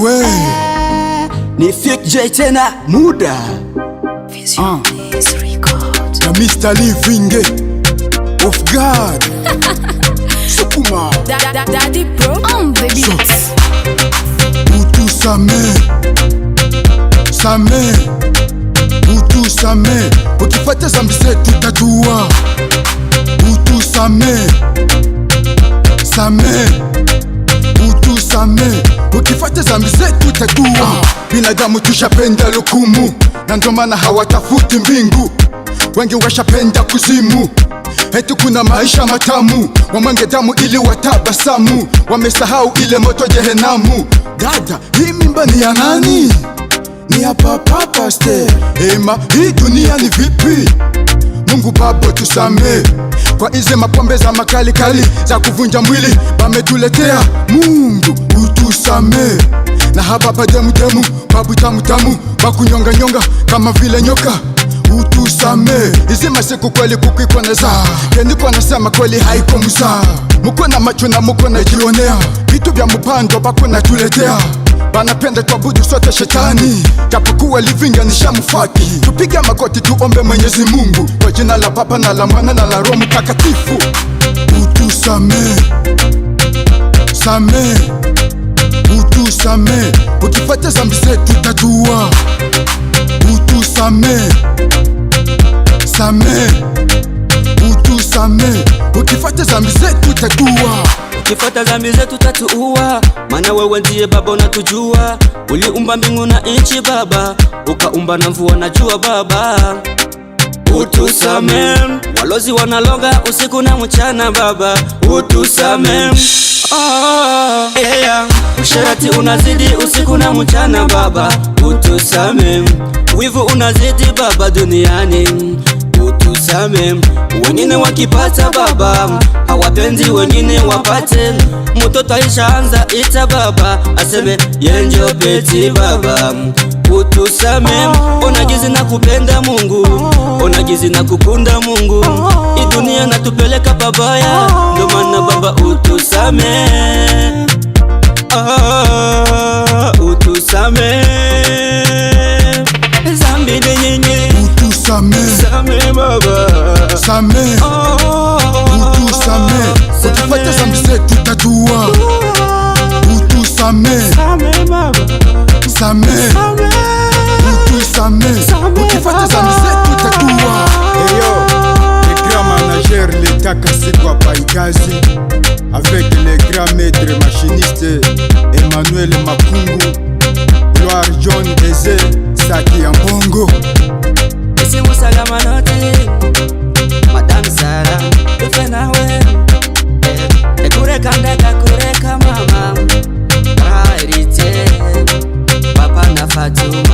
wewe ni Fake J tena muda na Mr. Living of God Sukuma Daddy Pro on the beats. Utu Same Utu Same ukifata zambi zetu tatua. Utu Same Utu Same ukifata zambi zetu tatua. Binadamu tushapenda lukumu na ndo maana hawatafuti mbingu. Wengi washapenda kuzimu, eti kuna maisha matamu. Wamwange damu ili watabasamu, wamesahau ile moto jehenamu. Dada, hii mimba ni ya nani? Ni ya Papa Pastor. Ema, hii dunia ni vipi? Mungu Baba tusamee kwa ize mapombe za makali kali za kuvunja mwili bametuletea. Mungu utusamee na haba bademu babu tamu bakunyonga nyonga kama vile nyoka. Utusame izi masiku kweli kukikoneza keni kwa nasema kweli haiko musa. Muko na macho na muko na jionea vitu vya mupando bako na tuletea. Banapenda tuabudu sote shetani japokuwa Living nishamufaki. Tupige magoti tuombe Mwenyezi Mungu kwa jina la Baba na la Mwana na la Roho Mtakatifu. Utusame Utusame ukifata zambi zetu tatua. Utusame Utusame ukifata zambi zetu tatua. Ukifata zambi zetu tatuua, maana wewe ndiye Baba unatujua. Uliumba mbingu na nchi Baba, ukaumba na mvua na jua Baba. Utusame walozi wanalonga usiku na mchana Baba. Utusame usherati unazidi usiku na mchana Baba. Utusame wivu unazidi Baba duniani. Utusame wengine wakipata Baba hawapendi wengine wapate. Mtoto aishaanza ita Baba aseme yenjo peti Baba. Utusame onagizi na kupenda Mungu, onagizi na kukunda Mungu. Hii dunia natupeleka pabaya, ndo maana Baba utusame. Utusame zambi ni nyinyi. Utusame Baba Same Utusame ukifata zambi zetu tatua. Utusame Baba Utusame ukifata zambi zetu tatua. Eyo, le grand manager l'État Kassigwa Paigazi avec le grand maître machiniste Emmanuel Makungu, Gloire John Eze Saki Ambongo. Isi musala manoti Madame Sara ufenawe ekureka ndeka kureka mama Kairite Papa na Fatuma